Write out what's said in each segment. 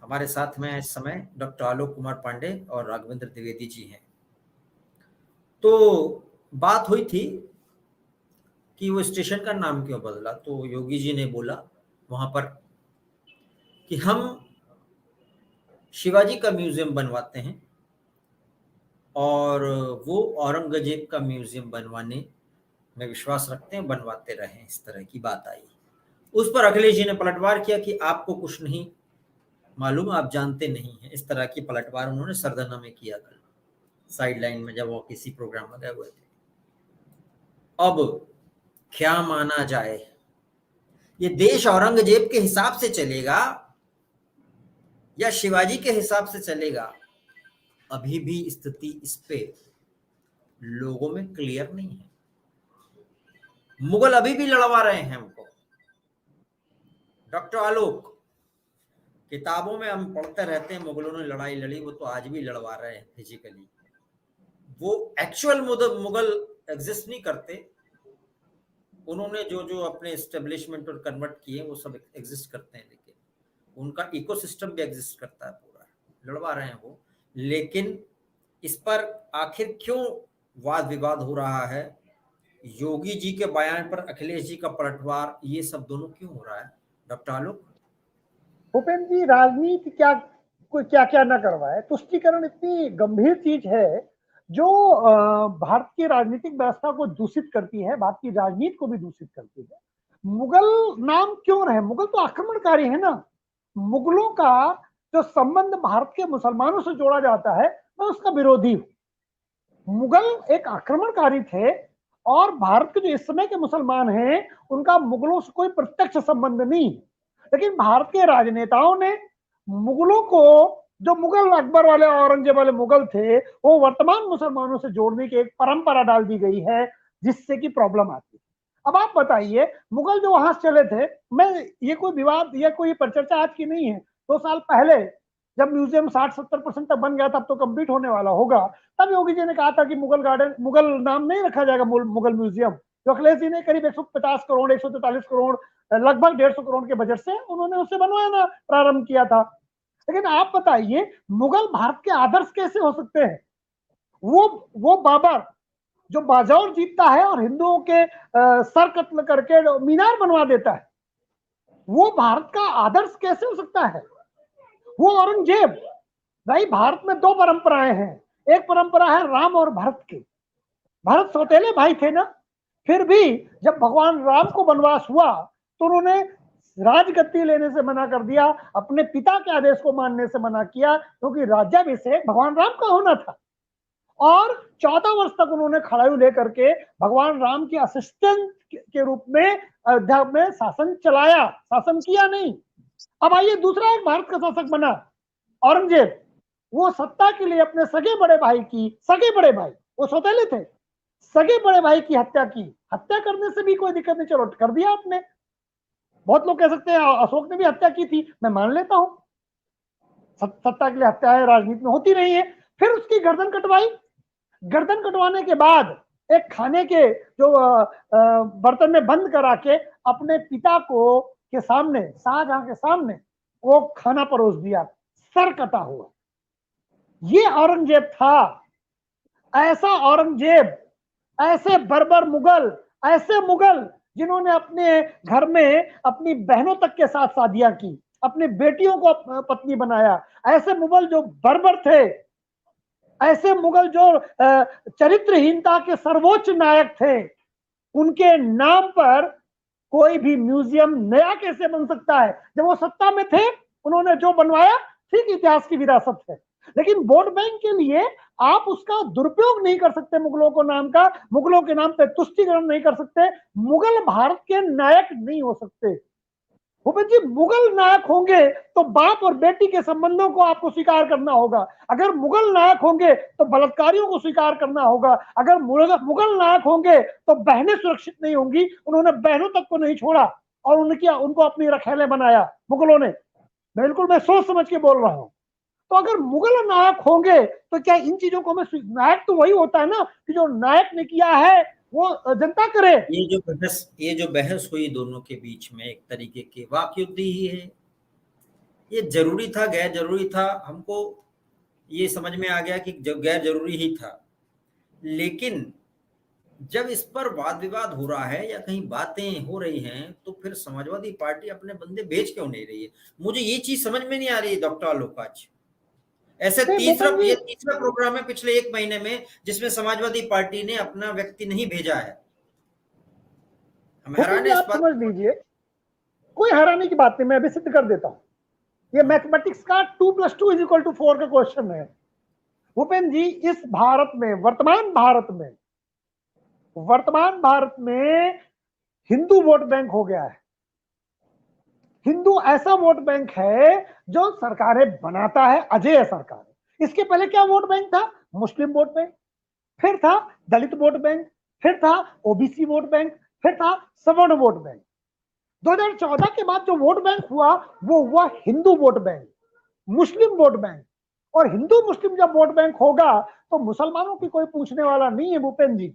हमारे साथ में इस समय डॉक्टर आलोक कुमार पांडे और राघवेंद्र द्विवेदी जी हैं। तो बात हुई थी कि वो स्टेशन का नाम क्यों बदला, तो योगी जी ने बोला वहां पर कि हम शिवाजी का म्यूजियम बनवाते हैं और वो औरंगजेब का म्यूजियम बनवाने में विश्वास रखते हैं, बनवाते रहे। इस तरह की बात आई। उस पर अखिलेश जी ने पलटवार किया कि आपको कुछ नहीं मालूम, आप जानते नहीं हैं। इस तरह की पलटवार उन्होंने सरधना में किया कल साइड लाइन में, जब वो किसी प्रोग्राम में गए हुए थे। अब क्या माना जाए, ये देश औरंगजेब के हिसाब से चलेगा या शिवाजी के हिसाब से चलेगा, अभी भी स्थिति इस पे लोगों में क्लियर नहीं है। मुगल अभी भी लड़वा रहे हैं हमको। डॉक्टर आलोक, किताबों में हम पढ़ते रहते हैं मुगलों ने लड़ाई लड़ी, वो तो आज भी लड़वा रहे हैं फिजिकली। वो एक्चुअल मुगल एग्जिस्ट नहीं करते, उन्होंने जो जो अपने एस्टेब्लिशमेंट और कन्वर्ट किए वो सब एग्जिस्ट करते हैं, लेकिन उनका इकोसिस्टम भी एग्जिस्ट करता है पूरा। लड़वा रहे हैं वो, लेकिन इस पर आखिर क्यों वाद विवाद हो रहा है, योगी जी के बयान पर अखिलेश जी का पलटवार, ये सब दोनों क्यों हो रहा है डॉक्टर आलोक? भूपेंद्र जी, राजनीति क्या कोई क्या क्या न करवाए। तुष्टीकरण इतनी गंभीर चीज है जो भारत की राजनीतिक व्यवस्था को दूषित करती है, भारत की राजनीति को भी दूषित करती है। मुगल नाम क्यों रहे? मुगल तो आक्रमणकारी है ना। मुगलों का जो संबंध भारत के मुसलमानों से जोड़ा जाता है, मैं उसका विरोधी हूं। मुगल एक आक्रमणकारी थे और भारत के जो इस समय के मुसलमान हैं उनका मुगलों से कोई प्रत्यक्ष संबंध नहीं। लेकिन भारत के राजनेताओं ने मुगलों को, जो मुगल अकबर वाले औरंगजेब वाले मुगल थे, वो वर्तमान मुसलमानों से जोड़ने की एक परंपरा डाल दी गई है, जिससे कि प्रॉब्लम आती है। अब आप बताइए, मुगल जो वहां चले थे, मैं ये कोई विवाद या कोई परिचर्चा आज की नहीं है। 2 साल पहले जब म्यूजियम 60-70% तक बन गया था, अब तो कंप्लीट होने वाला होगा, तब योगी जी ने कहा था कि मुगल गार्डन, मुगल नाम नहीं रखा जाएगा मुगल म्यूजियम। जो अखिलेश जी ने करीब 150 करोड़ 143 करोड़ लगभग 150 करोड़ के बजट से उन्होंने उसे बनवाना प्रारंभ किया था। लेकिन आप बताइए, मुगल भारत के आदर्श कैसे हो सकते हैं? वो बाबर जो बाजौर जीतता है और हिंदुओं के सर कत्ल करके मीनार बनवा देता है, वो भारत का आदर्श कैसे हो सकता है? वो औरंगजेब। भाई, भारत में 2 परंपराएं हैं। एक परंपरा है राम और भरत की। भरत सौतेले भाई थे ना, फिर भी जब भगवान राम को वनवास हुआ तो उन्होंने राजगद्दी लेने से मना कर दिया, अपने पिता के आदेश को मानने से मना किया, क्योंकि राज्याभिषेक भगवान राम का होना था। और 14 वर्ष तक उन्होंने खड़ायू लेकर के भगवान राम के असिस्टेंट के रूप में अयोध्या में शासन चलाया, शासन किया नहीं। अब आइए, दूसरा एक भारत का शासक बना औरंगजेब। वो सत्ता के लिए अपने सगे बड़े भाई की, सगे बड़े भाई, वो सौतेले थे, सगे बड़े भाई की हत्या की। हत्या करने से भी कोई दिक्कत नहीं, चलो कर दिया आपने। बहुत लोग कह सकते हैं अशोक ने भी हत्या की थी, मैं मान लेता हूं, सत्ता के लिए हत्याएं राजनीति में होती रही है। फिर उसकी गर्दन कटवाई। गर्दन कटवाने के बाद एक खाने के जो बर्तन में बंद करा के अपने पिता को के सामने, शाहजहां के सामने, वो खाना परोस दिया, सर कटा हुआ। ये औरंगजेब था। ऐसा औरंगजेब, ऐसे बर्बर मुगल, ऐसे मुगल जिन्होंने अपने घर में अपनी बहनों तक के साथ शादियां की, अपनी बेटियों को पत्नी बनाया, ऐसे मुगल जो बर्बर थे, ऐसे मुगल जो चरित्रहीनता के सर्वोच्च नायक थे, उनके नाम पर कोई भी म्यूजियम नया कैसे बन सकता है? जब वो सत्ता में थे उन्होंने जो बनवाया, ठीक, इतिहास की विरासत है। लेकिन वोट बैंक के लिए आप उसका दुरुपयोग नहीं कर सकते। मुगलों को नाम का, मुगलों के नाम पे तुष्टीकरण नहीं कर सकते। मुगल भारत के नायक नहीं हो सकते। भूपेश जी, मुगल नायक होंगे तो बाप और बेटी के संबंधों को आपको स्वीकार करना होगा। अगर मुगल नायक होंगे तो बलात्कारियों को स्वीकार करना होगा। अगर मुगल नायक होंगे तो बहनें सुरक्षित नहीं होंगी। उन्होंने बहनों तक को नहीं छोड़ा और उनको अपनी रखेले बनाया मुगलों ने। बिल्कुल मैं सोच समझ के बोल रहा हूं। तो अगर मुगल नायक होंगे तो क्या इन चीजों को हमें, नायक तो वही होता है ना कि जो नायक ने किया है वो जनता करे। ये जो बहस हुई दोनों के बीच में एक तरीके की वाकयुद्ध ही है। ये जरूरी था, गैर जरूरी था, हमको ये समझ में आ गया कि गैर जरूरी ही था। लेकिन जब इस पर वाद विवाद हो रहा है या कहीं बातें हो रही हैं, तो फिर समाजवादी पार्टी अपने बंदे भेज क्यों नहीं रही है? मुझे ये चीज समझ में नहीं आ रही है डॉक्टर आलोक आज। ऐसे नहीं भूपेन जी, ये तीसरा प्रोग्राम है पिछले 1 महीने में जिसमें समाजवादी पार्टी ने अपना व्यक्ति नहीं भेजा है। हम भूपेन हैरान जी है इस आप बात। समझ लीजिए, कोई हैरानी की बात नहीं, मैं अभी सिद्ध कर देता हूं। ये मैथमेटिक्स का 2+2=4 का क्वेश्चन है। भूपेन जी, इस भारत में, वर्तमान भारत में हिंदू वोट बैंक हो गया है। हिंदू ऐसा वोट बैंक है जो सरकारें बनाता है, अजेय सरकार। इसके पहले क्या वोट बैंक था? मुस्लिम वोट बैंक, फिर था दलित वोट बैंक, फिर था ओबीसी वोट बैंक, फिर था सवर्ण वोट बैंक। 2014 के बाद जो वोट बैंक हुआ वो हुआ हिंदू वोट बैंक, मुस्लिम वोट बैंक। और हिंदू मुस्लिम जब वोट बैंक होगा तो मुसलमानों की कोई पूछने वाला नहीं है भूपेन जी।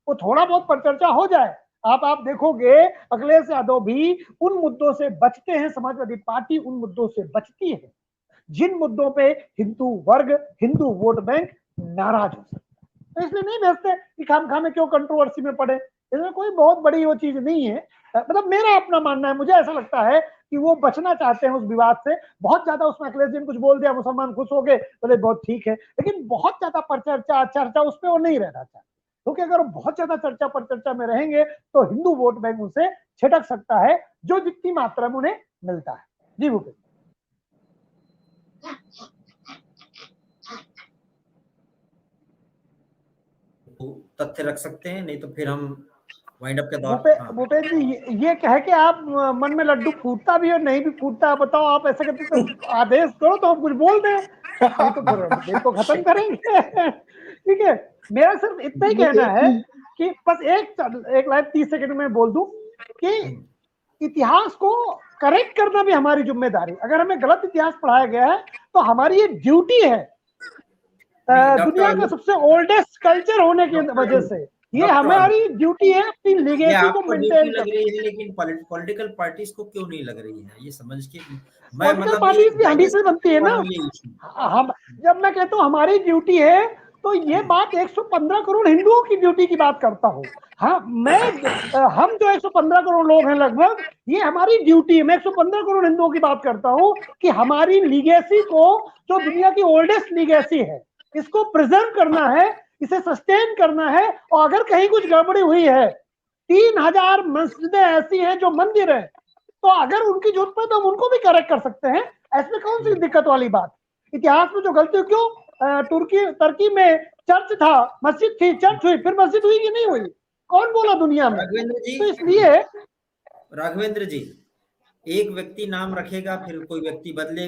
वो थोड़ा बहुत पर चर्चा हो जाए। आप देखोगे अखिलेश यादव भी उन मुद्दों से बचते हैं, समाजवादी पार्टी उन मुद्दों से बचती है जिन मुद्दों पे हिंदू वर्ग, हिंदू वोट बैंक नाराज हो सकता है। तो इसलिए नहीं भेजते कि खाम में क्यों कंट्रोवर्सी में पड़े। इसमें कोई बहुत बड़ी वो चीज नहीं है। मतलब मेरा अपना मानना है, मुझे ऐसा लगता है कि वो बचना चाहते हैं उस विवाद से। बहुत ज्यादा उसमें अखिलेश जी ने कुछ बोल दिया, मुसलमान खुश हो गए, बोले बहुत ठीक है, लेकिन बहुत ज्यादा पर चर्चा उस पर वो नहीं रहना चाहते, क्योंकि अगर वो बहुत ज्यादा चर्चा पर चर्चा में रहेंगे तो हिंदू वोट बैंक उनसे छिटक सकता है, जो जितनी मात्रा में उन्हें मिलता है। जी भूपेश। तथ्य रख सकते हैं, नहीं तो फिर हम वाइंड अप के दौर। हाँ, भूपेश जी, ये कह के आप मन में लड्डू फूटता भी और नहीं भी फूटता, बताओ आप ऐसे करते तो आदेश करो तो हम कुछ बोल दें, नहीं तो फिर दिन को खत्म करेंगे। ठीक है, मेरा सिर्फ इतना ही कहना है कि बस एक लाइन 30 सेकंड में बोल दूं कि इतिहास को करेक्ट करना भी हमारी जिम्मेदारी। अगर हमें गलत इतिहास पढ़ाया गया है तो हमारी ये ड्यूटी है। दुनिया का सबसे ओल्डेस्ट कल्चर होने की वजह से ये हमारी ड्यूटी है अपनी ये लीगेसी को आपको ड्यूटी मेंटेन लग करना। रही है, लेकिन पॉलिटिकल पार्टीज को क्यों नहीं लग रही है, ये समझ के मैं पॉलिटिकल मतलब ये पार्टीज भी हम ही से डाइजेस्ट बनती है कर ना। रहा हूँ ये इशू। हम, जब मैं कहता हूँ हमारी ड्यूटी है तो ये बात 115 करोड़ हिंदुओं की ड्यूटी की बात करता हूँ। हाँ, हम जो 115 करोड़ लोग हैं लगभग, ये हमारी ड्यूटी है। मैं 115 करोड़ हिंदुओं की बात करता हूँ कि हमारी लीगेसी को, जो दुनिया की ओल्डेस्ट लीगेसी है, इसको प्रिजर्व करना है, इसे सस्टेन करना है। और अगर कहीं कुछ गड़बड़ी हुई है, 3000 मस्जिदें ऐसी हैं जो मंदिर है, तो अगर उनकी जरूरत पड़े तो हम उनको भी करेक्ट कर सकते हैं। ऐसमें कौन सी दिक्कत वाली बात? इतिहास में जो गलती, क्यों तुर्की में चर्च था, मस्जिद थी, चर्च हुई, फिर मस्जिद हुई कि नहीं हुई? कौन बोला दुनिया में? राघवेंद्र जी, तो इसलिए राघवेंद्र जी, एक व्यक्ति नाम रखेगा, फिर कोई व्यक्ति बदलेगा।